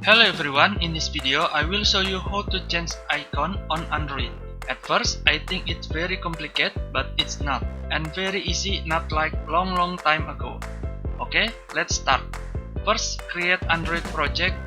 Hello everyone, in this video I will show you how to change icon on Android. At first I think it's very complicated, but it's not, and very easy, not like long time ago. Okay, let's start. First, create Android project.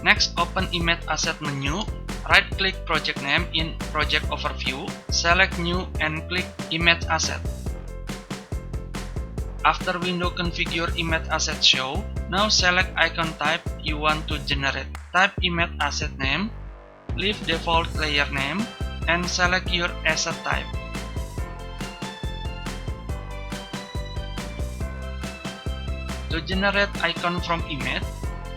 Next, open Image Asset menu, right-click project name in Project Overview, select New and click Image Asset. After window configure image asset show, now select icon type you want to generate. Type image asset name, leave default layer name, and select your asset type. To generate icon from image,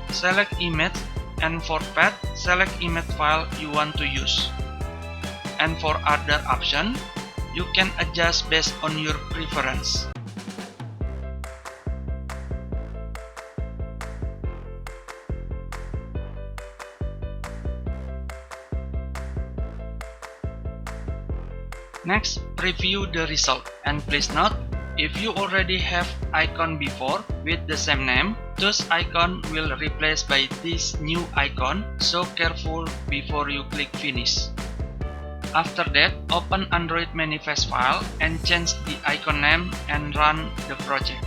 select image, and for path, select image file you want to use. And for other option, you can adjust based on your preference. Next, preview the result, and please note, if you already have icon before with the same name, those icon will replace by this new icon, so careful before you click finish. After that, open Android manifest file and change the icon name and run the project.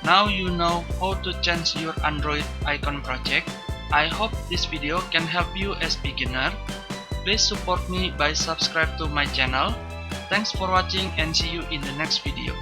Now you know how to change your Android icon project. I hope this video can help you as beginner. Please support me by subscribe to my channel. Thanks for watching and see you in the next video.